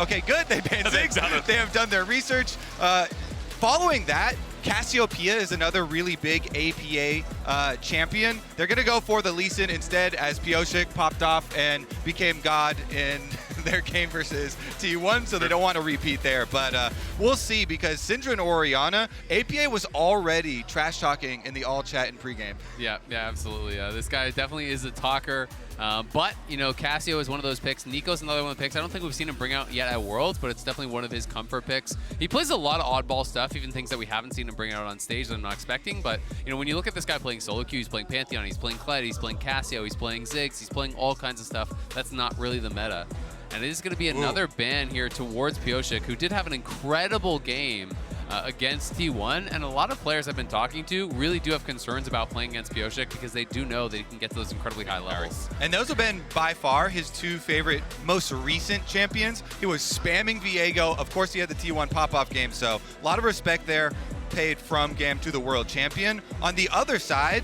Okay, good. They banned Ziggs. They have done their research. Following that, Cassiopeia is another really big APA champion. They're going to go for the Lee Sin instead, as Pyosik popped off and became God in their game versus T1, so they don't want to repeat there. But we'll see, because Syndra and Orianna, APA was already trash-talking in the all chat in pregame. Yeah, absolutely. This guy definitely is a talker. But, you know, Cassio is one of those picks. Nico's another one of the picks. I don't think we've seen him bring out yet at Worlds, but it's definitely one of his comfort picks. He plays a lot of oddball stuff, even things that we haven't seen him bring out on stage that I'm not expecting. But, you know, when you look at this guy playing solo queue, he's playing Pantheon, he's playing Kled, he's playing Cassio, he's playing Ziggs, he's playing all kinds of stuff. That's not really the meta. And it is going to be another ban here towards Pyosik, who did have an incredible game against T1, and a lot of players I've been talking to really do have concerns about playing against Pyosik because they do know that he can get to those incredibly high levels. And those have been, by far, his two favorite, most recent champions. He was spamming Viego. Of course, he had the T1 pop-off game, so a lot of respect there paid from GAM to the world champion. On the other side,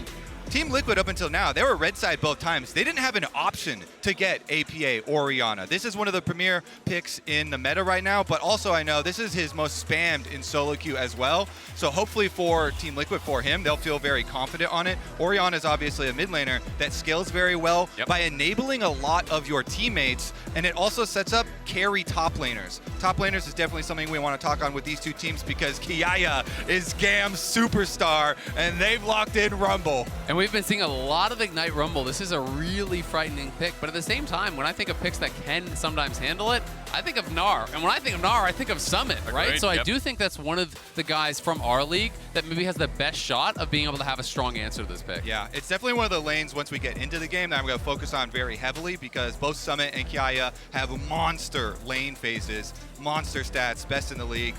Team Liquid up until now, they were red side both times. They didn't have an option to get APA or Orianna. This is one of the premier picks in the meta right now, but also I know this is his most spammed in solo queue as well. So hopefully for Team Liquid, for him, they'll feel very confident on it. Orianna is obviously a mid laner that scales very well by enabling a lot of your teammates, and it also sets up carry top laners. Top laners is definitely something we want to talk on with these two teams, because Kiaya is GAM's superstar, and they've locked in Rumble. And we've been seeing a lot of Ignite Rumble. This is a really frightening pick, but at the same time, when I think of picks that can sometimes handle it, I think of Gnar. And when I think of Gnar, I think of Summit, right? Agreed. So I do think that's one of the guys from our league that maybe has the best shot of being able to have a strong answer to this pick. Yeah, it's definitely one of the lanes once we get into the game that I'm going to focus on very heavily, because both Summit and Kiaya have monster lane phases, monster stats, best in the league.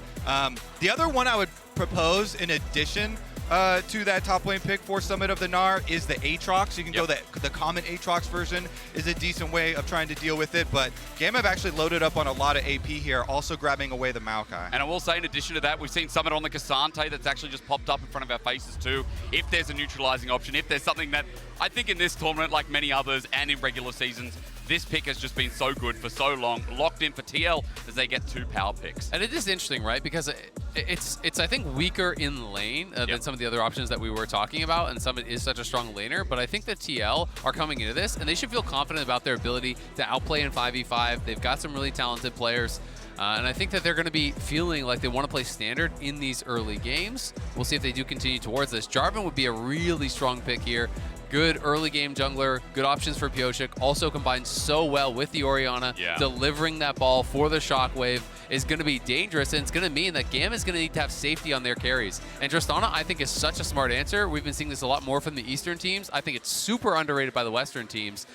The other one I would propose in addition to that top lane pick for Summit of the Gnar is the Aatrox. You can go the common Aatrox version is a decent way of trying to deal with it, but GAM have actually loaded up on a lot of AP here, also grabbing away the Maokai. And I will say, in addition to that, we've seen Summit on the Cassante that's actually just popped up in front of our faces too. If there's a neutralizing option, if there's something that I think in this tournament, like many others and in regular seasons, this pick has just been so good for so long, locked in for TL as they get two power picks. And it is interesting, right? Because it's I think, weaker in lane than some of the other options that we were talking about, and Summit is such a strong laner, but I think that TL are coming into this, and they should feel confident about their ability to outplay in 5v5. They've got some really talented players, and I think that they're going to be feeling like they want to play standard in these early games. We'll see if they do continue towards this. Jarvan would be a really strong pick here. Good early game jungler, good options for Pyosik, also combined so well with the Orianna. Delivering that ball for the Shockwave is going to be dangerous, and it's going to mean that GAM is going to need to have safety on their carries. And Tristana, I think, is such a smart answer. We've been seeing this a lot more from the Eastern teams. I think it's super underrated by the Western teams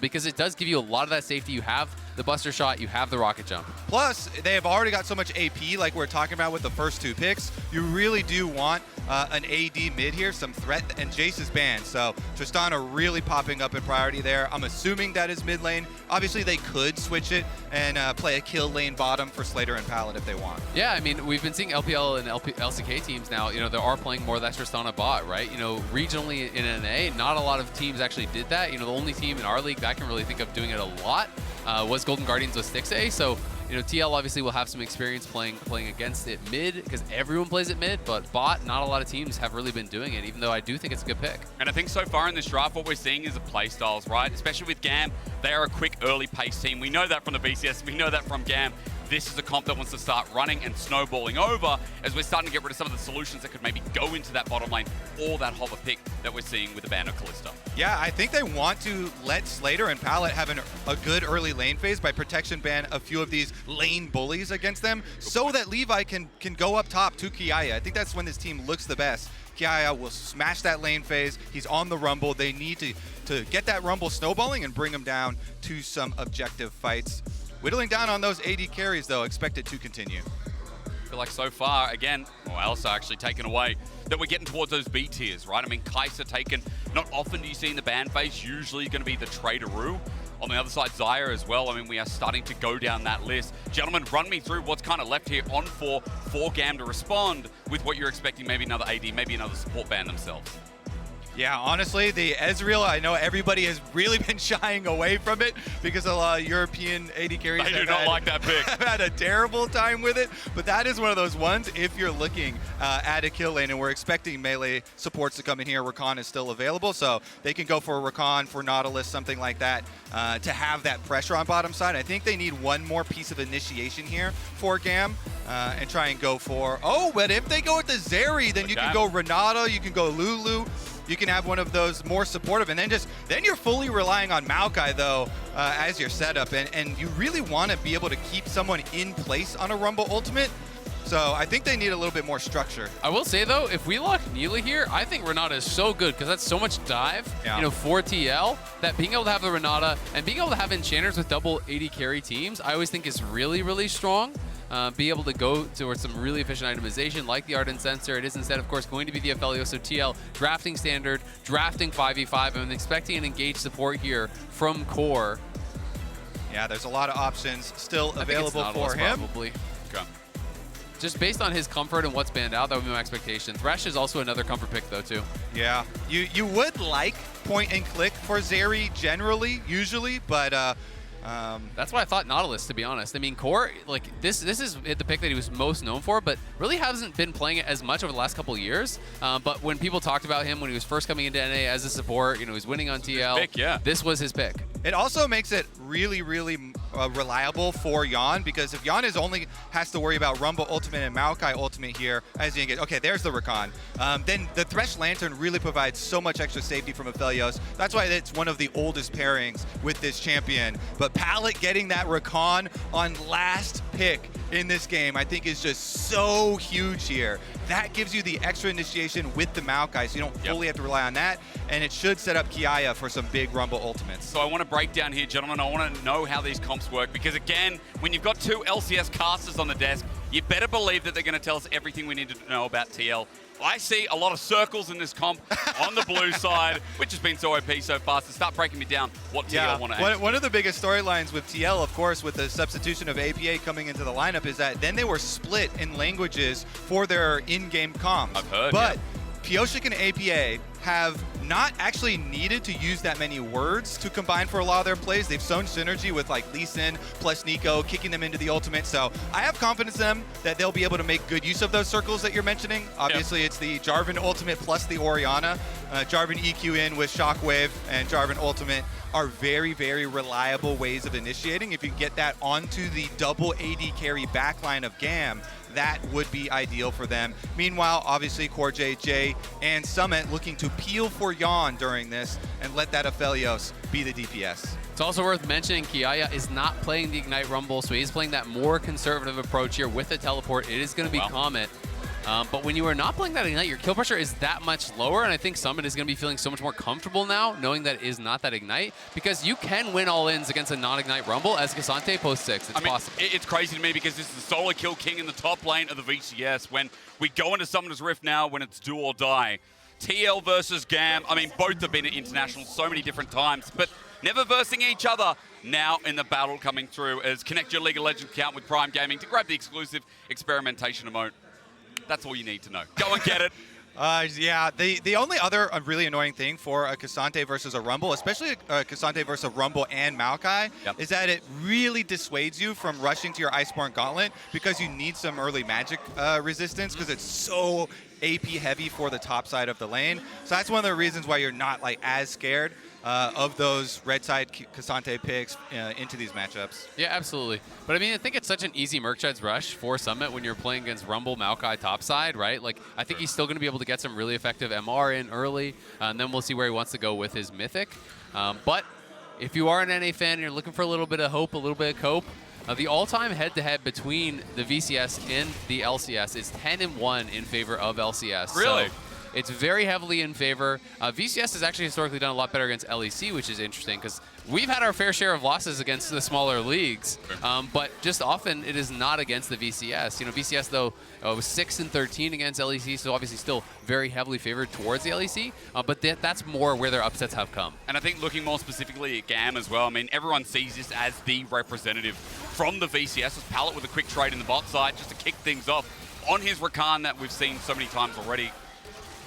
because it does give you a lot of that safety. You have the Buster Shot, you have the Rocket Jump. Plus, they have already got so much AP like we're talking about with the first two picks. You really do want an AD mid here, some threat, and Jace is banned, so Tristana really popping up in priority there. I'm assuming that is mid lane. Obviously, they could switch it and play a kill lane bottom for Slater and Pallet if they want. Yeah, I mean, we've been seeing LPL and LCK teams now, you know, they are playing more of that Tristana bot, right? You know, regionally in NA, not a lot of teams actually did that. You know, the only team in our league that I can really think of doing it a lot was Golden Guardians with Stixxay. So, you know, TL obviously will have some experience playing against it mid, because everyone plays it mid, but bot, not a lot of teams have really been doing it, even though I do think it's a good pick. And I think so far in this draft, what we're seeing is the play styles, right? Especially with GAM, they are a quick early pace team. We know that from the BCS, we know that from GAM. This is a comp that wants to start running and snowballing over as we're starting to get rid of some of the solutions that could maybe go into that bottom lane or that hover pick that we're seeing with the ban of Kalista. Yeah, I think they want to let Slater and Pallet have a good early lane phase by protection ban a few of these lane bullies against them so that Levi can go up top to Kiaya. I think that's when this team looks the best. Kiaya will smash that lane phase. He's on the Rumble. They need to get that Rumble snowballing and bring him down to some objective fights. Whittling down on those AD carries, though, expected to continue. I feel like so far, again, well, Elsa actually taken away, that we're getting towards those B tiers, right? I mean, Kai'Sa taken. Not often do you see in the ban phase, usually going to be the Traderoo. On the other side, Xayah as well. I mean, we are starting to go down that list. Gentlemen, run me through what's kind of left here on for GAM to respond with what you're expecting, maybe another AD, maybe another support ban themselves. Yeah, honestly, the Ezreal, I know everybody has really been shying away from it because a lot of European AD carries They do not like that pick. have had a terrible time with it, but that is one of those ones, if you're looking at a kill lane, and we're expecting melee supports to come in here, Rakan is still available, so they can go for a Rakan, for Nautilus, something like that, to have that pressure on bottom side. I think they need one more piece of initiation here for GAM, and try and go for, but if they go with the Zeri, then you can go Renata, you can go Lulu, you can have one of those more supportive, and then you're fully relying on Maokai though as your setup, and you really want to be able to keep someone in place on a Rumble Ultimate. So I think they need a little bit more structure. I will say though, if we lock Neela here, I think Renata is so good because that's so much dive, for TL, that being able to have the Renata and being able to have enchanters with double AD carry teams, I always think is really, really strong. Be able to go towards some really efficient itemization like the Ardent Sensor. It is instead, of course, going to be the Aphelios, so TL drafting standard, drafting 5v5. I'm expecting an engaged support here from Core. Yeah, there's a lot of options still available for him. Probably. Okay. Just based on his comfort and what's banned out, that would be my expectation. Thresh is also another comfort pick, though, too. Yeah, you would like point and click for Zeri generally, usually, but that's why I thought Nautilus, to be honest. I mean, Core, like this is the pick that he was most known for, but really hasn't been playing it as much over the last couple of years. But when people talked about him when he was first coming into NA as a support, he was winning on TL. Pick, yeah. This was his pick. It also makes it really, really reliable for Yan, because if Yan only has to worry about Rumble Ultimate and Maokai Ultimate here, as you get, okay, there's the Rakan. Then the Thresh Lantern really provides so much extra safety from Aphelios. That's why it's one of the oldest pairings with this champion. But Pallet getting that Rakan on last pick in this game, I think is just so huge here. That gives you the extra initiation with the Maokai, so you don't fully have to rely on that, and it should set up Kiaya for some big Rumble Ultimates. So I want to break down here, gentlemen. I want to know how these comps work, because again, when you've got two LCS casters on the desk, you better believe that they're going to tell us everything we need to know about TL. I see a lot of circles in this comp on the blue side, which has been so OP so far. So start breaking me down what TL want to aim. One of the biggest storylines with TL, of course, with the substitution of APA coming into the lineup, is that then they were split in languages for their in-game comms. I've heard, but Pyosik and APA have not actually needed to use that many words to combine for a lot of their plays. They've shown synergy with like Lee Sin plus Nico, kicking them into the ultimate. So I have confidence in them that they'll be able to make good use of those circles that you're mentioning. Obviously, it's the Jarvan ultimate plus the Orianna. Jarvan EQ in with Shockwave and Jarvan ultimate are very, very reliable ways of initiating. If you get that onto the double AD carry backline of GAM, that would be ideal for them. Meanwhile, obviously, Core JJ and Summit looking to peel for Yan during this and let that Aphelios be the DPS. It's also worth mentioning Kiaya is not playing the Ignite Rumble, so he's playing that more conservative approach here with the teleport. It is going to be Comet. But when you are not playing that Ignite, your kill pressure is that much lower, and I think Summit is going to be feeling so much more comfortable now, knowing that it is not that Ignite, because you can win all-ins against a non-Ignite Rumble as Cassante post 6. It's possible. It's crazy to me because this is the solo kill king in the top lane of the VCS. When we go into Summoner's Rift now, when it's do or die, TL versus GAM, I mean, both have been at international so many different times, but never versing each other. Now in the battle coming through as connect your League of Legends account with Prime Gaming to grab the exclusive experimentation emote. That's all you need to know. Go and get it. Yeah, the only other really annoying thing for a Cassante versus a Rumble, especially a Cassante versus a Rumble and Maokai, is that it really dissuades you from rushing to your Iceborne Gauntlet because you need some early magic resistance because it's so AP heavy for the top side of the lane. So that's one of the reasons why you're not like as scared of those red side Cassante picks into these matchups. Yeah, absolutely. But I mean, I think it's such an easy Merchandise rush for Summit when you're playing against Rumble, Maokai topside, right? Like, I think he's still going to be able to get some really effective MR in early, and then we'll see where he wants to go with his Mythic. But if you are an NA fan and you're looking for a little bit of hope, a little bit of cope, the all-time head-to-head between the VCS and the LCS is 10-1 in favor of LCS. Really? So it's very heavily in favor. VCS has actually historically done a lot better against LEC, which is interesting because we've had our fair share of losses against the smaller leagues, but just often it is not against the VCS. You know, VCS, though, was 6-13 against LEC, so obviously still very heavily favored towards the LEC, but that's more where their upsets have come. And I think looking more specifically at GAM as well, I mean, everyone sees this as the representative from the VCS. As Pallet with a quick trade in the bot side just to kick things off on his Rakan that we've seen so many times already.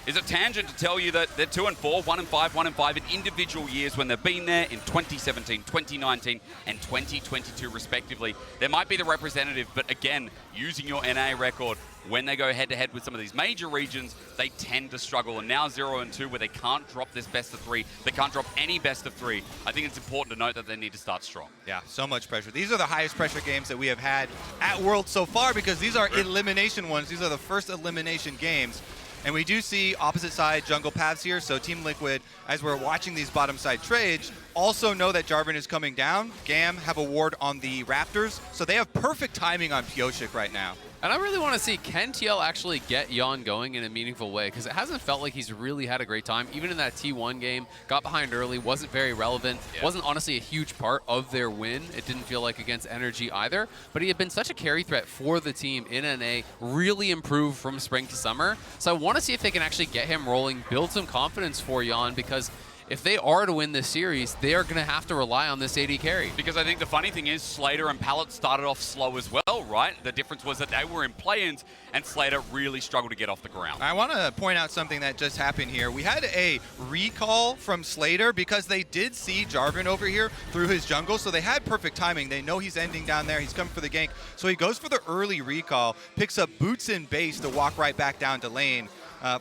is a tangent to tell you that they're 2-4, 1-5, 1-5 in individual years when they've been there in 2017, 2019, and 2022 respectively. There might be the representative, but again, using your NA record, when they go head-to-head with some of these major regions, they tend to struggle. And now 0-2, where they can't drop this best of 3, they can't drop any best of 3. I think it's important to note that they need to start strong. Yeah, so much pressure. These are the highest pressure games that we have had at Worlds so far because these are elimination ones. These are the first elimination games. And we do see opposite side jungle paths here, so Team Liquid, as we're watching these bottom side trades, also know that Jarvan is coming down. GAM have a ward on the Raptors, so they have perfect timing on Pyosik right now. And I really want to see, can TL actually get Yon going in a meaningful way? Because it hasn't felt like he's really had a great time. Even in that T1 game, got behind early, wasn't very relevant, wasn't honestly a huge part of their win. It didn't feel like against Energy either. But he had been such a carry threat for the team in NA, really improved from spring to summer. So I want to see if they can actually get him rolling, build some confidence for Yon, because if they are to win this series, they are going to have to rely on this AD carry. Because I think the funny thing is Slater and Pallet started off slow as well, right? The difference was that they were in play-ins and Slater really struggled to get off the ground. I want to point out something that just happened here. We had a recall from Slater because they did see Jarvan over here through his jungle, so they had perfect timing. They know he's ending down there. He's coming for the gank. So he goes for the early recall, picks up boots in base to walk right back down to lane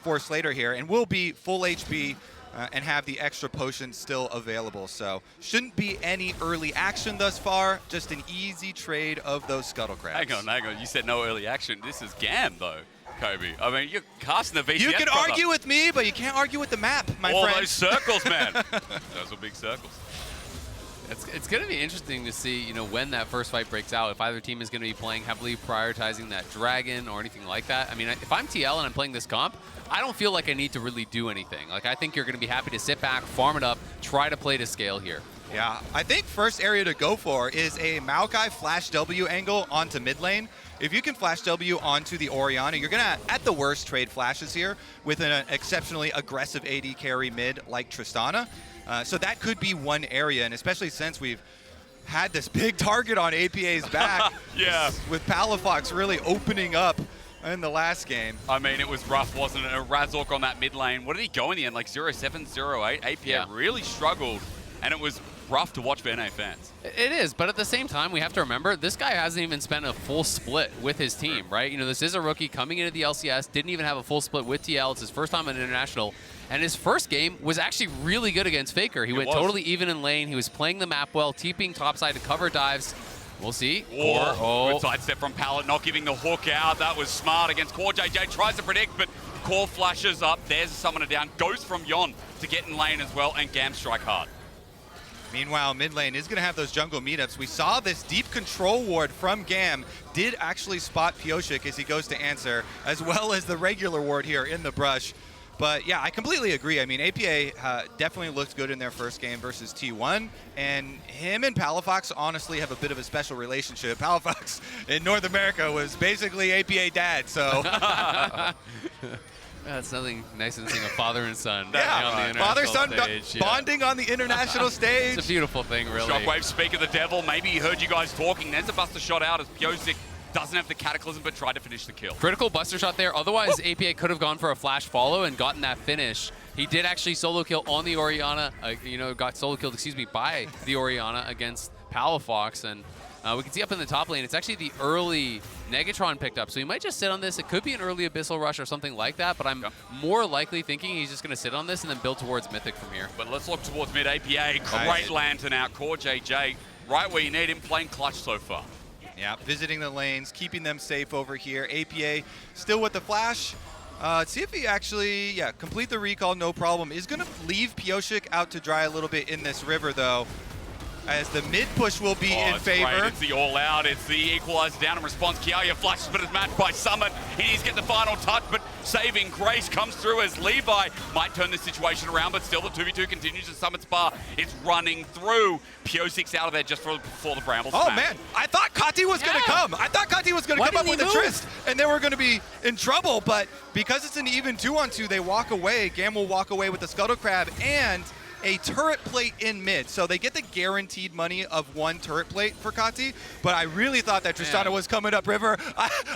for Slater here, and will be full HP and have the extra potion still available. So shouldn't be any early action thus far, just an easy trade of those scuttle crabs. Hang on. You said no early action. This is GAM, though, Kobe. I mean, you're casting the VCS. You can argue with me, but you can't argue with the map, my All friend. those circles, man. Those are big circles. It's going to be interesting to see, you know, when that first fight breaks out, if either team is going to be playing heavily, prioritizing that dragon or anything like that. I mean, if I'm TL and I'm playing this comp, I don't feel like I need to really do anything. Like, I think you're going to be happy to sit back, farm it up, try to play to scale here. Yeah, I think first area to go for is a Maokai flash W angle onto mid lane. If you can flash W onto the Orianna, you're going to, at the worst, trade flashes here with an exceptionally aggressive AD carry mid like Tristana. So that could be one area, and especially since we've had this big target on APA's back with Palafox really opening up in the last game. I mean, it was rough, wasn't it? A Razork on that mid lane. What did he go in the end? Like 0-7, 0-8? APA really struggled, and it was rough to watch for NA fans. It is, but at the same time, we have to remember, this guy hasn't even spent a full split with his team, right? You know, this is a rookie coming into the LCS, didn't even have a full split with TL. It's his first time in International. And his first game was actually really good against Faker. He went totally even in lane. He was playing the map well, TPing topside to cover dives. We'll see. Good sidestep from Pallet, not giving the hook out. That was smart against Core. JJ tries to predict, but Core flashes up. There's a summoner down. Goes from Yon to get in lane as well, and GAM strike hard. Meanwhile, mid lane is going to have those jungle meetups. We saw this deep control ward from GAM did actually spot Pyosik as he goes to answer, as well as the regular ward here in the brush. But yeah, I completely agree. I mean, APA definitely looked good in their first game versus T1, and him and Palafox honestly have a bit of a special relationship. Palafox in North America was basically APA dad, so. That's nothing nicer than seeing a father and son on the father-son stage. Bonding on the international stage. It's a beautiful thing, really. Shockwave, speak of the devil. Maybe he heard you guys talking. There's a buster shot out as Pyosik doesn't have the Cataclysm, but tried to finish the kill. Critical buster shot there. Otherwise, APA could have gone for a flash follow and gotten that finish. He did actually solo kill on the Orianna, got solo killed, by the Orianna against Palafox. And we can see up in the top lane, it's actually the early Negatron picked up. So he might just sit on this. It could be an early Abyssal Rush or something like that, but I'm more likely thinking he's just going to sit on this and then build towards Mythic from here. But let's look towards mid APA. Great Lantern out. Core JJ, right where you need him, playing clutch so far. Yeah, visiting the lanes, keeping them safe over here. APA still with the flash. Let's see if he actually, complete the recall, no problem. Is going to leave Pyosik out to dry a little bit in this river, though, as the mid push will be in favor. Great. It's the all out. It's the equalizer down in response. Kiaya flashes, but is matched by Summit. He needs to get the final touch, but saving grace comes through as Levi might turn this situation around, but still the 2v2 continues as Summit's bar is running through. Pyosik's out of there just before the Bramble smash. Man, I thought Kati was going to come. I thought Kati was going to come up with a Trist, and they were going to be in trouble, but because it's an even 2-on-2, they walk away. GAM will walk away with the Scuttle Crab, and a turret plate in mid. So they get the guaranteed money of 1 turret plate for Kati, but I really thought that Tristana was coming up river.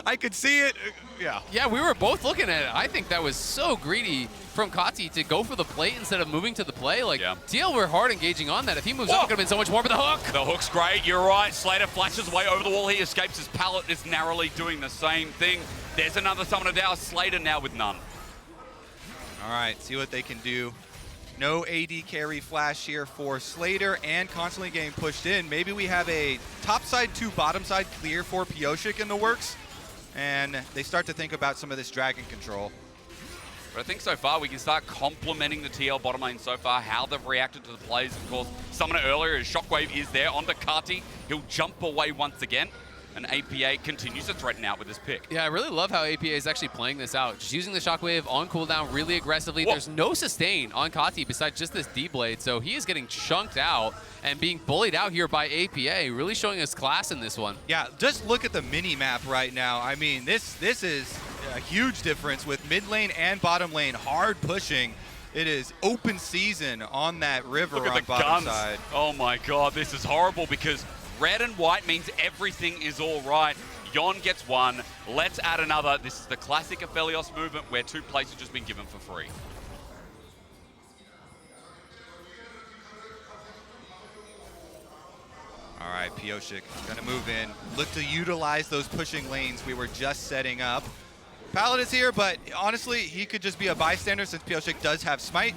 I could see it. Yeah. Yeah, we were both looking at it. I think that was so greedy from Kati to go for the plate instead of moving to the play. Like, TL were hard engaging on that. If he moves up, it could have been so much more, but the hook! The hook's great, you're right. Slater flashes away over the wall. He escapes. His pallet is narrowly doing the same thing. There's another Summoner Dow. Slater now with none. All right, see what they can do. No AD carry flash here for Slater and constantly getting pushed in. Maybe we have a top side to bottom side clear for Pioshik in the works, and they start to think about some of this dragon control. But I think so far we can start complimenting the TL bottom lane so far, how they've reacted to the plays. Of course, Summoner earlier, his Shockwave is there onto Kati. He'll jump away once again. And APA continues to threaten out with this pick. Yeah, I really love how APA is actually playing this out. Just using the Shockwave on cooldown really aggressively. There's no sustain on Kati besides just this D-Blade, so he is getting chunked out and being bullied out here by APA, really showing us class in this one. Yeah, just look at the mini-map right now. I mean, this is a huge difference with mid lane and bottom lane hard pushing. It is open season on that river Look at on the bottom guns. side. Oh my god, this is horrible because red and white means everything is all right. Yon gets 1. Let's add another. This is the classic Aphelios movement where 2 plates have just been given for free. All right, Pioshik gonna move in. Look to utilize those pushing lanes we were just setting up. Pallet is here, but honestly, he could just be a bystander since Pioshik does have smite.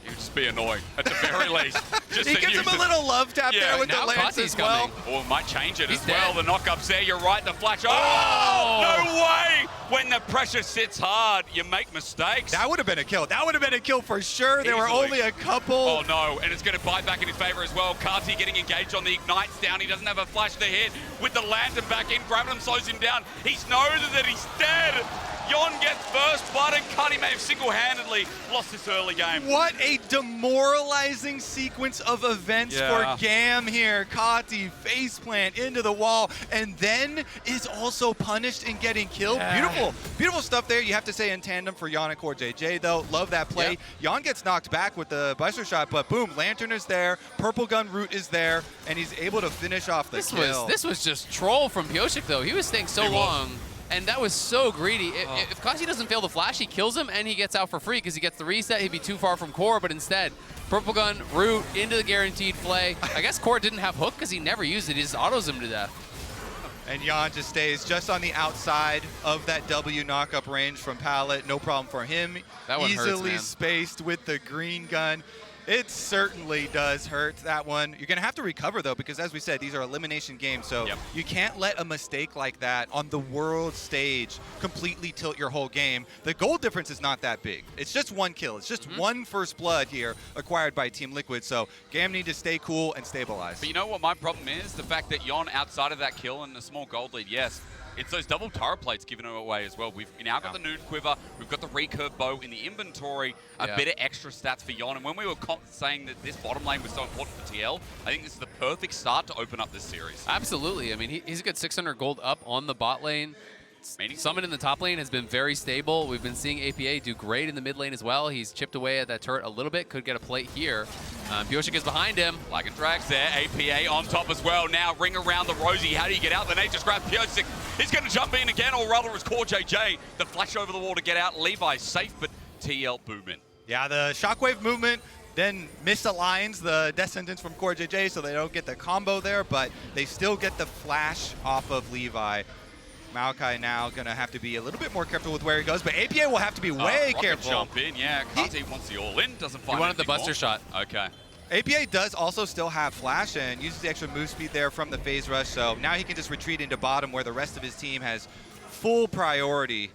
You'd just be annoyed, at the very least. Just He gives him a little love tap there with the lance as well. Or might change it He's as well. dead. The knockup's there, you're right, the flash. Oh, no way! When the pressure sits hard, you make mistakes. That would have been a kill. That would have been a kill for sure. There were only a couple. Oh no, and it's going to bite back in his favor as well. Kati getting engaged on the ignites down. He doesn't have a flash to hit. With the lantern back in, Gravitum slows him down. He knows that he's dead. Yon gets first blood, and Kati may have single-handedly lost this early game. What a demoralizing sequence of events for GAM here. Kati faceplant into the wall, and then is also punished in getting killed. Beautiful, beautiful stuff there. You have to say in tandem for Yon and Core JJ, though. Love that play. Yon gets knocked back with the Buster shot, but boom, Lantern is there, Purple Gun Root is there, and he's able to finish off the kill. This was just troll from Pioshik, though. He was staying so long. And that was so greedy. If Kati doesn't fail the flash, he kills him and he gets out for free because he gets the reset. He'd be too far from Core, but instead, Purple Gun, Root into the guaranteed play. I guess Core didn't have hook because he never used it. He just autos him to death. And Yon just stays just on the outside of that W knockup range from Pallet. No problem for him. That one easily hurts, spaced with the green gun. It certainly does hurt, that one. You're going to have to recover, though, because as we said, these are elimination games, so you can't let a mistake like that on the world stage completely tilt your whole game. The goal difference is not that big. It's just 1 kill. It's just 1 first blood here acquired by Team Liquid, so GAM need to stay cool and stabilize. But you know what my problem is? The fact that Yon, outside of that kill and a small gold lead, yes, it's those double turret plates giving it away as well. We've now got the Nude Quiver, we've got the recurve bow in the inventory, a bit of extra stats for Yon. And when we were saying that this bottom lane was so important for TL, I think this is the perfect start to open up this series. Absolutely. I mean, he's a good 600 gold up on the bot lane. Summon in the top lane has been very stable. We've been seeing APA do great in the mid lane as well. He's chipped away at that turret a little bit. Could get a plate here. Pioshik is behind him. Like and drags there. APA on top as well. Now ring around the Rosie. How do you get out? The nade just grabs Pioshik. He's going to jump in again, or rather it's Core JJ. The flash over the wall to get out. Levi's safe, but TL boom in. Yeah, the Shockwave movement then misaligns the death sentence from Core JJ, so they don't get the combo there, but they still get the flash off of Levi. Maokai now going to have to be a little bit more careful with where he goes, but APA will have to be way careful. Jump in, yeah. Kati wants the all-in, doesn't find He wanted the Buster shot. Okay. APA does also still have flash and uses the extra move speed there from the phase rush, so now he can just retreat into bottom where the rest of his team has full priority.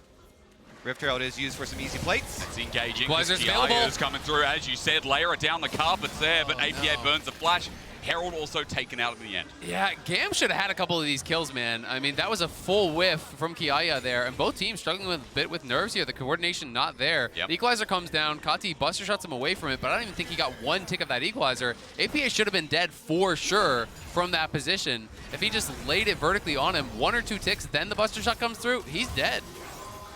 Rift Herald is used for some easy plates. It's engaging. Equalizer's the available. is coming through, as you said. Layer it down the carpets there, but APA burns the flash. Herald also taken out in the end. Yeah, GAM should have had a couple of these kills, man. I mean, that was a full whiff from Kiaya there, and both teams struggling with a bit with nerves here. The coordination not there. The equalizer comes down. Kati Buster shots him away from it, but I don't even think he got 1 tick of that equalizer. APA should have been dead for sure from that position. If he just laid it vertically on him, 1 or 2 ticks, then the Buster shot comes through, he's dead.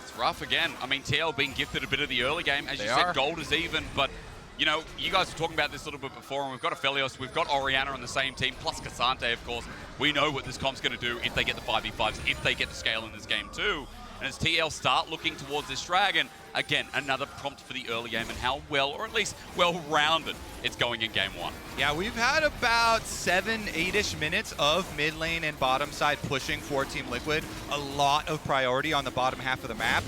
It's rough again. I mean, TL being gifted a bit of the early game. As you said, gold is even, but you know, you guys were talking about this a little bit before, and we've got Aphelios, we've got Orianna on the same team, plus Cassante, of course. We know what this comp's going to do if they get the 5v5s, if they get to scale in this game too. And as TL start looking towards this Dragon, again, another prompt for the early game and how well, or at least well-rounded, it's going in game 1. Yeah, we've had about 7-8-ish minutes of mid lane and bottom side pushing for Team Liquid. A lot of priority on the bottom half of the map,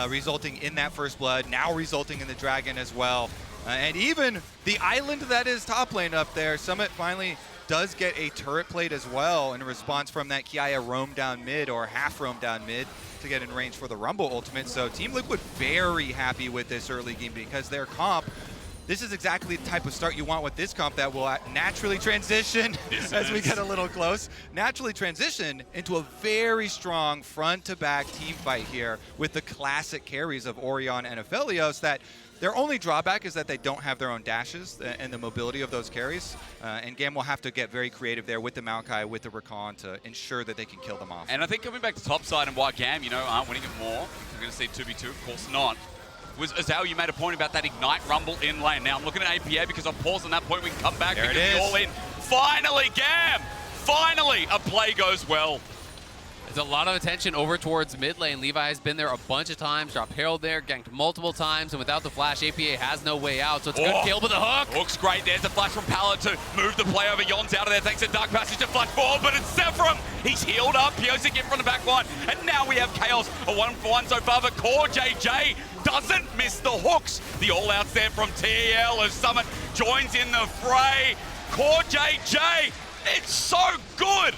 resulting in that first blood, now resulting in the Dragon as well. And even the island that is top lane up there, Summit finally does get a turret plate as well in response from that Kiaya roam down mid, or half roam down mid, to get in range for the Rumble ultimate. So Team Liquid very happy with this early game because their comp, this is exactly the type of start you want with this comp that will naturally transition as we get a little close, naturally transition into a very strong front-to-back team fight here with the classic carries of Orion and Aphelios that their only drawback is that they don't have their own dashes and the mobility of those carries. And GAM will have to get very creative there with the Maokai, with the Rakan to ensure that they can kill them off. And I think coming back to topside and why GAM, you know, aren't winning it more, we're going to see 2v2, of course not, was Azal, you made a point about that Ignite Rumble in lane. Now I'm looking at APA because I've paused on that point. We can come back there because we're all in. Finally, GAM! Finally, a play goes well. There's a lot of attention over towards mid lane. Levi has been there a bunch of times, dropped Herald there, ganked multiple times, and without the flash, APA has no way out, so it's a good kill with the hook. Looks great. There's a flash from Pala to move the play over. Yon's out of there thanks to Dark Passage to flash forward, but it's Sephiroth. He's healed up. Piosik in from the back line, and now we have Chaos. A 1-for-1 so far, but Core JJ doesn't miss the hooks. The all-outs there from TL as Summit joins in the fray. Core JJ, it's so good.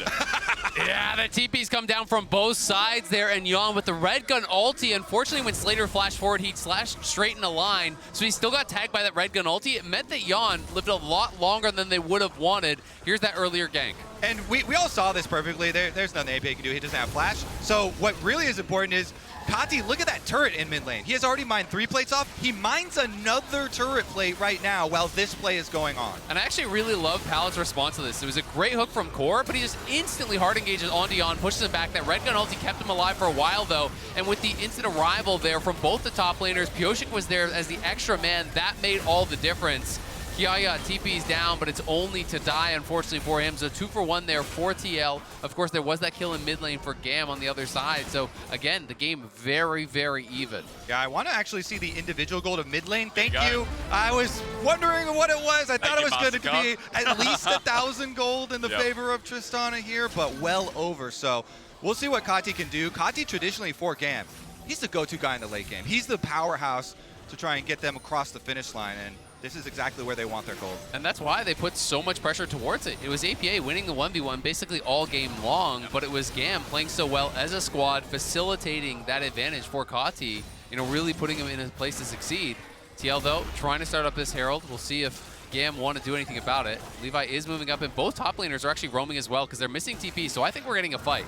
Yeah, the TPs come down from both sides there, and Yon with the red gun ulti. Unfortunately, when Slater flashed forward, he slashed straight in a line, so he still got tagged by that red gun ulti. It meant that Yon lived a lot longer than they would have wanted. Here's that earlier gank. And we all saw this perfectly. There's nothing APA can do. He doesn't have flash. So what really is important is Kati, look at that turret in mid lane. He has already mined 3 plates off. He mines another turret plate right now while this play is going on. And I actually really love Palad's response to this. It was a great hook from Core, but he just instantly hard engages onto Yon, pushes him back. That red gun ulti kept him alive for a while, though. And with the instant arrival there from both the top laners, Piosik was there as the extra man. That made all the difference. Kiaya TP's down, but it's only to die, unfortunately, for him. So 2-for-1 there for TL. Of course, there was that kill in mid lane for GAM on the other side. So, again, the game very, very even. Yeah, I want to actually see the individual gold of mid lane. Thank you. I was wondering what it was. I thought it was going to be at least 1,000 gold in the favor of Tristana here, but well over. So we'll see what Kati can do. Kati, traditionally for GAM, he's the go-to guy in the late game. He's the powerhouse to try and get them across the finish line. And this is exactly where they want their gold. And that's why they put so much pressure towards it. It was APA winning the 1v1 basically all game long, but it was GAM playing so well as a squad, facilitating that advantage for Kati, you know, really putting him in a place to succeed. TL, though, trying to start up this Herald. We'll see if GAM want to do anything about it. Levi is moving up, and both top laners are actually roaming as well because they're missing TP, so I think we're getting a fight.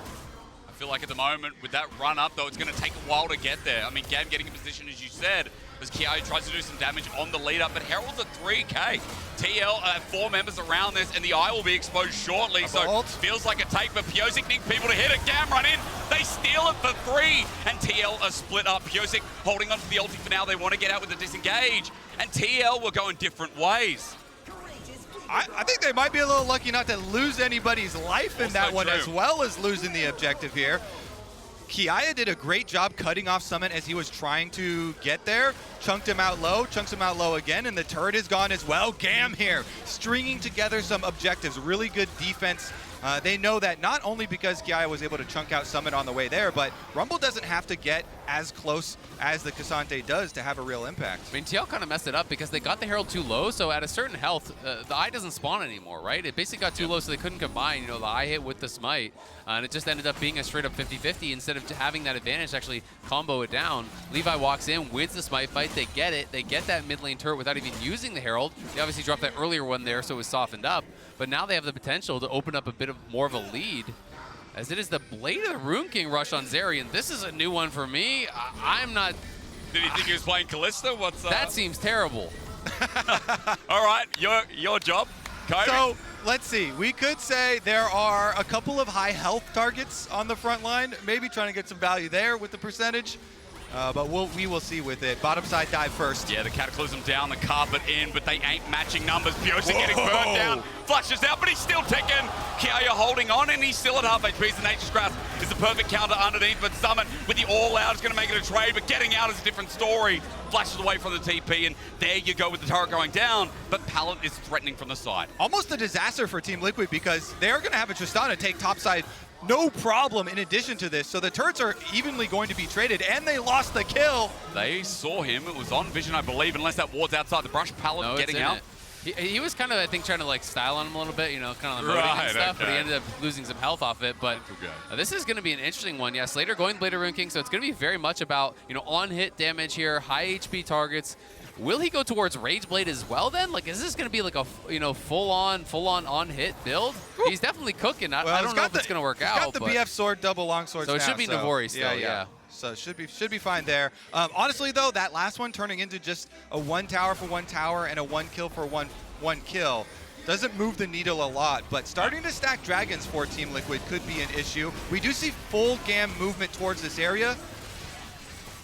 I feel like at the moment, with that run up, though, it's going to take a while to get there. I mean, GAM getting in position, as you said, as Kiai tries to do some damage on the lead up, but Herald's at 3k. TL have 4 members around this, and the eye will be exposed shortly, so feels like a take, but Piosik needs people to hit it. GAM run in, they steal it for 3, and TL are split up. Piosik holding on to the ulti for now. They want to get out with the disengage, and TL will go in different ways. I think they might be a little lucky not to lose anybody's life in that one, as well as losing the objective here. Kiaya did a great job cutting off Summit as he was trying to get there. Chunked him out low, chunks him out low again, and the turret is gone as well. GAM here, stringing together some objectives. Really good defense. They know that not only because Kiaya was able to chunk out Summit on the way there, but Rumble doesn't have to get as close as the Cassante does to have a real impact. I mean, TL kind of messed it up because they got the Herald too low, so at a certain health, the eye doesn't spawn anymore, right? It basically got too low, so they couldn't combine, you know, the eye hit with the smite, and it just ended up being a straight-up 50-50 instead of having that advantage to actually combo it down. Levi walks in, wins the smite fight, they get it, they get that mid lane turret without even using the Herald. They obviously dropped that earlier one there, so it was softened up, but now they have the potential to open up a bit of more of a lead, as it is the Blade of the Rune King rush on Zeri, and this is a new one for me. I'm not... Did he think he was playing Kalista? What's that seems terrible. All right, your job, Kobe. So, let's see. We could say there are a couple of high health targets on the front line, maybe trying to get some value there with the percentage. But we will see with it. Bottom side dive first. Yeah, the Cataclysm down, the carpet in, but they ain't matching numbers. Piosik getting burned down, flushes out, but he's still ticking. Kiaya holding on, and he's still at half HP. The Nature's Grasp is the perfect counter underneath, but Summit with the all-out is going to make it a trade, but getting out is a different story. Flashes away from the TP, and there you go with the turret going down, but Pallet is threatening from the side. Almost a disaster for Team Liquid because they're going to have a Tristana take topside no problem in addition to this. So the turrets are evenly going to be traded, and they lost the kill. They saw him. It was on vision, I believe, unless that ward's outside the brush. Pallet getting out. He was kind of, I think, trying to like style on him a little bit, you know, kind of the moting and stuff, but he ended up losing some health off it. But this is going to be an interesting one. Yeah, Slater going Blade of Rune King, so it's going to be very much about, you know, on-hit damage here, high HP targets. Will he go towards Rage Blade as well then? Like, is this going to be like a, you know, full-on on-hit build? He's definitely cooking. I don't know if it's going to work out. He's got the BF sword, double longsword. So it should be Navori still, yeah. So should be fine there. Honestly, though, that last one turning into just a 1 tower for 1 tower and a 1 kill for one kill doesn't move the needle a lot, but starting to stack dragons for Team Liquid could be an issue. We do see full GAM movement towards this area,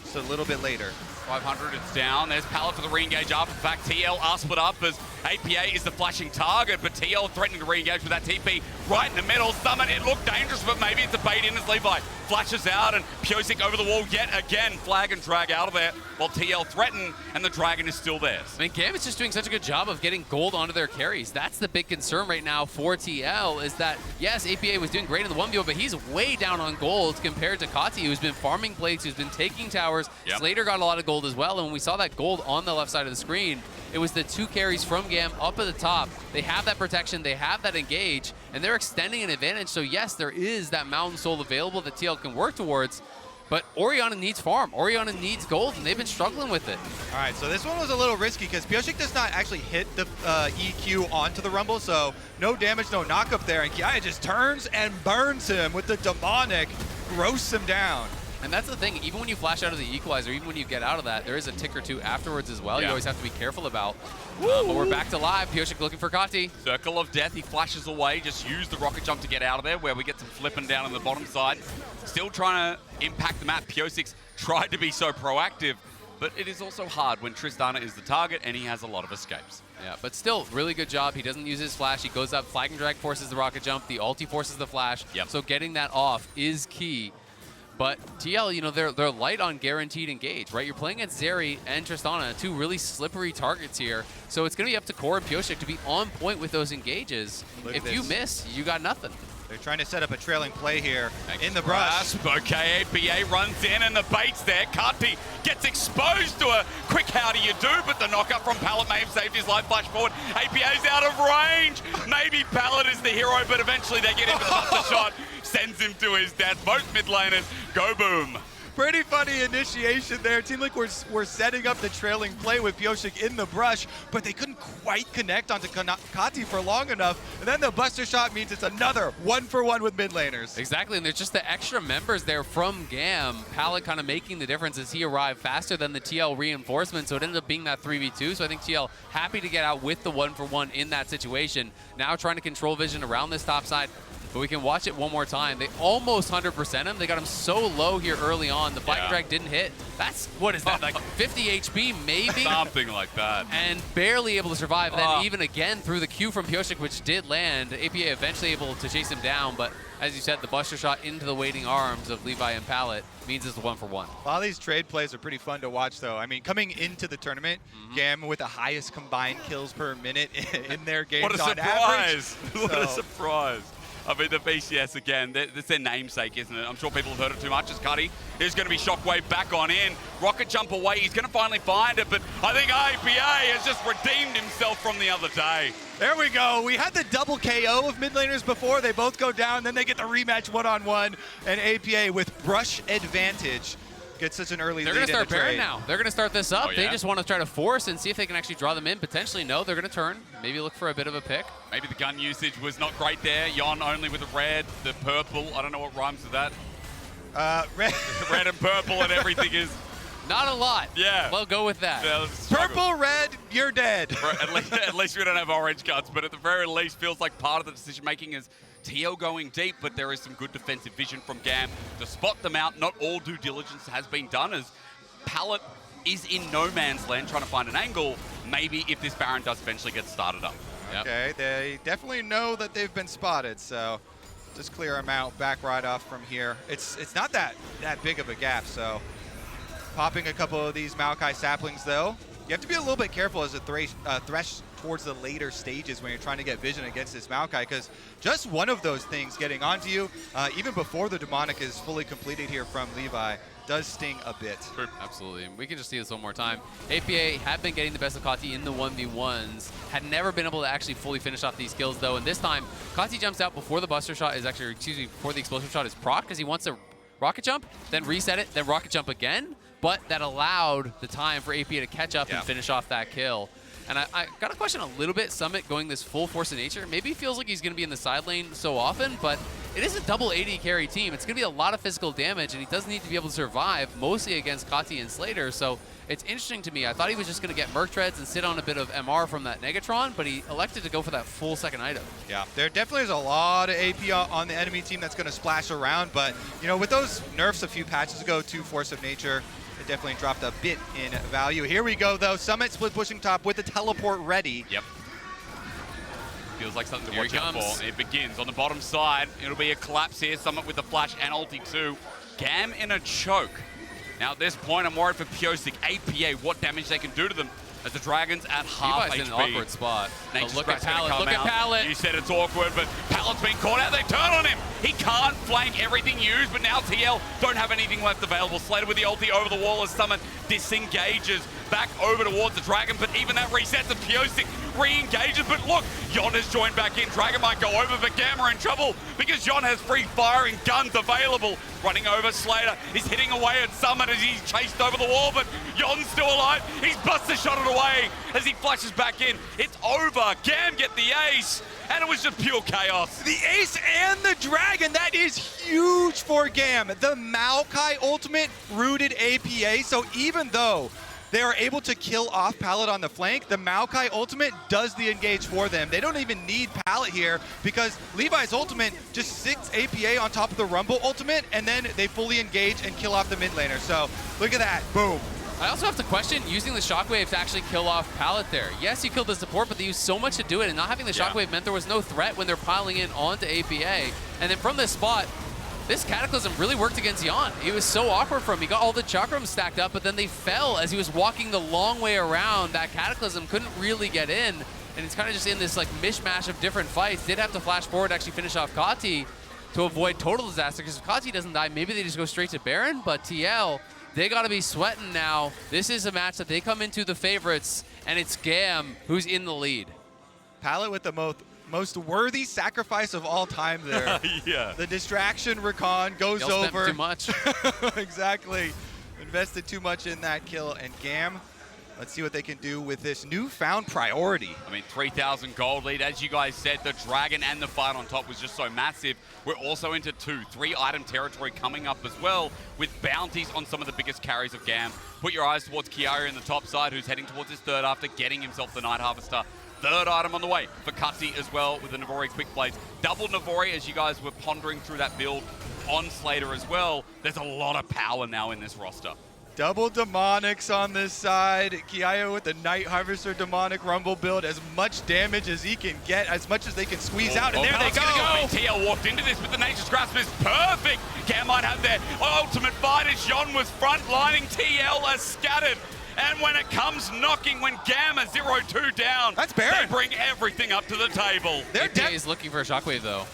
so a little bit later. 500, it's down. There's Pallet for the re-engage up. In fact, TL are split up as APA is the flashing target, but TL threatening to re-engage with that TP right in the middle. Summon, it looked dangerous, but maybe it's a bait in as Levi flashes out, and Piosik over the wall yet again. Flag and drag out of there while TL threaten, and the dragon is still theirs. I mean, GAM is just doing such a good job of getting gold onto their carries. That's the big concern right now for TL, is that, yes, APA was doing great in the 1v1, but he's way down on gold compared to Kati, who's been farming plates, who's been taking towers. Slater got a lot of gold as well, and when we saw that gold on the left side of the screen, it was the 2 carries from GAM up at the top. They have that protection, they have that engage, and they're extending an advantage. So yes, there is that Mountain Soul available that TL can work towards, but Orianna needs farm. Orianna needs gold, and they've been struggling with it. All right, so this one was a little risky because Piosik does not actually hit the EQ onto the Rumble, so no damage, no knock-up there, and Kiaya just turns and burns him with the demonic, roasts him down. And that's the thing, even when you flash out of the equalizer, even when you get out of that, there is a tick or two afterwards as well. You always have to be careful about. But we're back to live. Piosik looking for Kati. Circle of Death, he flashes away, just use the rocket jump to get out of there, where we get some flipping down on the bottom side. Still trying to impact the map. Piosik's tried to be so proactive, but it is also hard when Tristana is the target and he has a lot of escapes. Yeah, but still, really good job. He doesn't use his flash. He goes up, flag and drag forces the rocket jump, the ulti forces the flash. So getting that off is key. But TL, you know, they're light on guaranteed engage, right? You're playing against Zeri and Tristana, 2 really slippery targets here. So it's going to be up to Core and Piosik to be on point with those engages. If you miss, you got nothing. They're trying to set up a trailing play here in the brush. Okay, APA runs in and the bait's there. Kati gets exposed to a quick how do you do, but the knockup from Pallet may have saved his life. Flash forward. APA's out of range. Maybe Pallet is the hero, but eventually they get him for the buster shot. Sends him to his death. Both mid laners go boom. Pretty funny initiation there. Team Liquid were setting up the trailing play with Piosik in the brush, but they couldn't quite connect onto Kati for long enough. And then the buster shot means it's another 1-for-1 with mid laners. Exactly, and there's just the extra members there from GAM. Pallet kind of making the difference as he arrived faster than the TL reinforcement, so it ended up being that 3v2. So I think TL happy to get out with the 1-for-1 in that situation. Now trying to control vision around this top side. But we can watch it one more time. They almost 100% him. They got him so low here early on. The flag drag didn't hit. That's, what is that, like 50 HP maybe? Something like that. And barely able to survive. Then even again through the Q from Piosik, which did land. APA eventually able to chase him down. But as you said, the buster shot into the waiting arms of Levi and Pallet means it's a 1-for-1. A lot of these trade plays are pretty fun to watch, though. I mean, coming into the tournament, GAM with the highest combined kills per minute in their games on average. What a surprise. I mean, the BCS again, that's their namesake, isn't it? I'm sure people have heard it too much. As Cuddy is going to be Shockwave back on in. Rocket jump away. He's going to finally find it, but I think APA has just redeemed himself from the other day. There we go. We had the double KO of mid laners before. They both go down, then they get the rematch one-on-one, and APA with brush advantage gets such an early lead. They're going to start Baron now. They're going to start this up. Oh, yeah? They just want to try to force and see if they can actually draw them in. Potentially, no. They're going to turn. Maybe look for a bit of a pick. Maybe the gun usage was not great there. Yon only with the red, the purple. I don't know what rhymes with that. Red and purple and everything is... Not a lot. Yeah. We'll go with that. Purple, red, you're dead. At least we don't have orange cards, but at the very least feels like part of the decision-making is TL going deep, but there is some good defensive vision from GAM to spot them out. Not all due diligence has been done as Pallet is in no man's land trying to find an angle, maybe if this Baron does eventually get started up. Yep. Okay, they definitely know that they've been spotted, so just clear them out, back right off from here. It's not that big of a gap, so popping a couple of these Maokai saplings, though. You have to be a little bit careful as a thresh towards the later stages when you're trying to get vision against this Maokai, because just one of those things getting onto you, even before the demonic is fully completed here from Levi, does sting a bit. Absolutely. And we can just see this one more time. APA have been getting the best of Kati in the 1v1s, had never been able to actually fully finish off these kills, though. And this time, Kati jumps out before the Buster Shot is actually, before the Explosive Shot is proc, because he wants to rocket jump, then reset it, then rocket jump again. But that allowed the time for APA to catch up and finish off that kill. And I got to question a little bit Summit going this full Force of Nature. Maybe he feels like he's going to be in the side lane so often, but it is a double AD carry team. It's going to be a lot of physical damage, and he does need to be able to survive, mostly against Kati and Slater. So it's interesting to me. I thought he was just going to get Merc Treads and sit on a bit of MR from that Negatron, but he elected to go for that full second item. Yeah, there definitely is a lot of AP on the enemy team that's going to splash around, but you know, with those nerfs a few patches ago to Force of Nature, it definitely dropped a bit in value. Here we go, though. Summit split pushing top with the teleport ready. Yep. Feels like something to Here watch out for. It begins on the bottom side. It'll be a collapse here. Summit with the flash and ulti too. GAM in a choke. Now at this point, I'm worried for Pyosik, APA, what damage they can do to them. As the Dragons at half Levi's HP. in an awkward spot. Nature's Look at Grass gonna Pallet. come Look at out. Pallet. You said it's awkward, but Pallet's been caught out. They turn on him. He can't flank everything used, but now TL don't have anything left available. Slater with the ulti over the wall as Summit disengages back over towards the Dragon, but even that resets and Pyosik re-engages. But look, Yon has joined back in. Dragon might go over, but GAM are in trouble because Yon has free firing guns available. Running over Slater. He's hitting away at Summit as he's chased over the wall, but Yon's still alive. He's Buster shot it away as he flashes back in. It's over. GAM get the ace, and it was just pure chaos. The ace and the dragon, that is huge for GAM. The Maokai ultimate rooted APA, so even though they are able to kill off Pallet on the flank, the Maokai ultimate does the engage for them. They don't even need Pallet here because Levi's ultimate just sits APA on top of the Rumble ultimate, and then they fully engage and kill off the mid laner. So look at that, boom. I also have to question using the Shockwave to actually kill off Pallet there. Yes, you killed the support, but they used so much to do it, and not having the Shockwave meant there was no threat when they're piling in onto APA. And then from this spot, this Cataclysm really worked against Yon. It was so awkward for him. He got all the Chakrams stacked up, but then they fell as he was walking the long way around. That Cataclysm couldn't really get in, and it's kind of just in this like mishmash of different fights. Did have to flash forward to actually finish off Kati to avoid total disaster, because if Kati doesn't die, maybe they just go straight to Baron, but TL, they got to be sweating now. This is a match that they come into the favorites, and it's GAM who's in the lead. Pallet with the most worthy sacrifice of all time there. Yeah. The distraction recon goes Y'all spent over. too much. Exactly. Invested too much in that kill, and GAM, let's see what they can do with this newfound priority. I mean, 3,000 gold lead. As you guys said, the Dragon and the fight on top was just so massive. We're also into 3 item territory coming up as well, with bounties on some of the biggest carries of GAM. Put your eyes towards Kiari in the top side, who's heading towards his third after getting himself the Night Harvester. Third item on the way for Kati as well with the Navori Quick Blades. Double Navori as you guys were pondering through that build on Slater as well. There's a lot of power now in this roster. Double Demonics on this side. Kiaya with the Night Harvester Demonic Rumble build. As much damage as he can get, as much as they can squeeze out, and there they go! TL walked into this, but the Nature's Grasp is perfect! GAM might have their ultimate fight as Yon was front-lining. TL as scattered. And when it comes knocking, when GAM is 0-2 down, that's Baron. They bring everything up to the table. APA is looking for a Shockwave, though.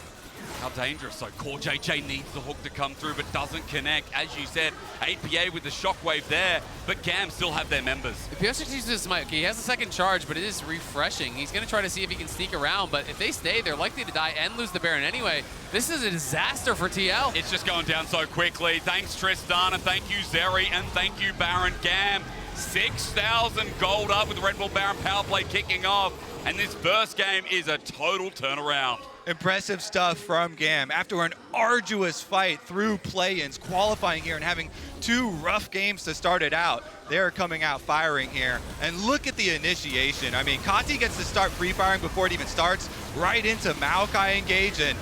How dangerous. So Core JJ needs the hook to come through, but doesn't connect. As you said, APA with the Shockwave there, but GAM still have their members. If he also uses this mic, he has a second charge, but it is refreshing. He's going to try to see if he can sneak around, but if they stay, they're likely to die and lose the Baron anyway. This is a disaster for TL. It's just going down so quickly. Thanks, Tristan, and thank you, Zeri, and thank you, Baron. GAM 6,000 gold up with Red Bull Baron power play kicking off, and this first game is a total turnaround. Impressive stuff from GAM. After an arduous fight through play-ins, qualifying here and having 2 rough games to start it out, they're coming out firing here. And look at the initiation. I mean, Kati gets to start free firing before it even starts, right into Maokai engage, and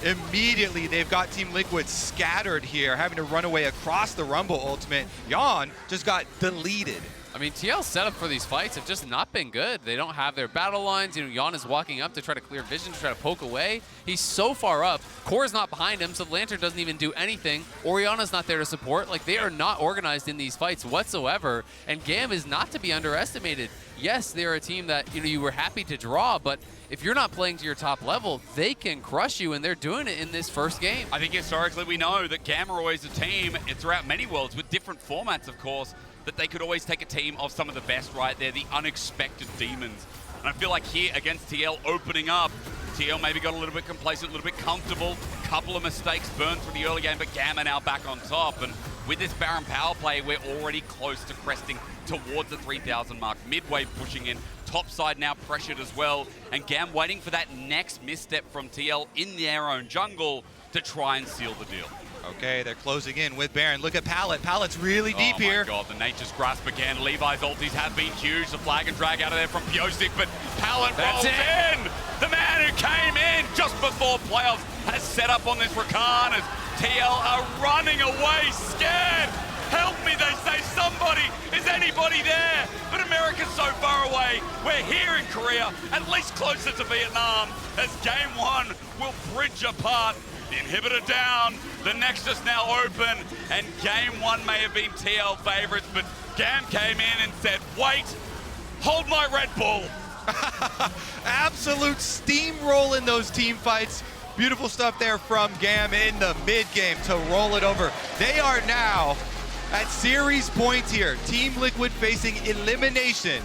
Immediately, they've got Team Liquid scattered here, having to run away across the Rumble ultimate. Yeon just got deleted. I mean, TL's setup for these fights have just not been good. They don't have their battle lines. You know, Yeon is walking up to try to clear vision, to try to poke away. He's so far up. Core's not behind him, so the Lantern doesn't even do anything. Orianna's not there to support. Like, they are not organized in these fights whatsoever, and GAM is not to be underestimated. Yes, they're a team that, you know, you were happy to draw, but if you're not playing to your top level, they can crush you, and they're doing it in this first game. I think historically we know that GAM are always a team, throughout many worlds, with different formats, of course, that they could always take a team of some of the best right there, the unexpected demons. And I feel like here against TL opening up, TL maybe got a little bit complacent, a little bit comfortable, couple of mistakes burned through the early game, but GAM are now back on top. And with this Baron power play, we're already close to cresting towards the 3,000 mark. Midway pushing in, top side now pressured as well, and GAM waiting for that next misstep from TL in their own jungle to try and seal the deal. Okay, they're closing in with Baron. Look at Pallet. Pallet's really deep here. Oh my god, the Nature's Grasp again. Levi's ultis have been huge. The flag and drag out of there from Piosik, but Pallet rolls in! The man who came in just before playoffs has set up on this Rakan as TL are running away scared. Help me, they say. Somebody, is anybody there? But America's so far away. We're here in Korea, at least closer to Vietnam, as Game 1 will bridge apart. The inhibitor down, the Nexus now open, and Game 1 may have been TL favorites, but GAM came in and said, wait, hold my Red Bull. Absolute steamroll in those team fights. Beautiful stuff there from GAM in the mid game to roll it over. They are now at series points here. Team Liquid facing elimination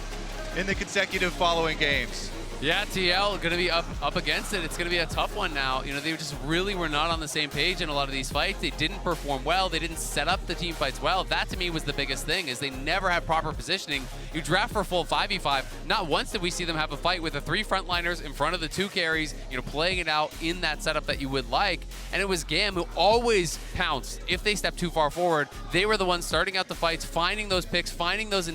in the consecutive following games. Yeah, TL going to be up against it. It's going to be a tough one now. You know, they just really were not on the same page in a lot of these fights. They didn't perform well. They didn't set up the team fights well. That to me was the biggest thing, is they never had proper positioning. You draft for full 5v5. Not once did we see them have a fight with the 3 frontliners in front of the 2 carries, you know, playing it out in that setup that you would like. And it was GAM who always pounced if they stepped too far forward. They were the ones starting out the fights, finding those picks, finding those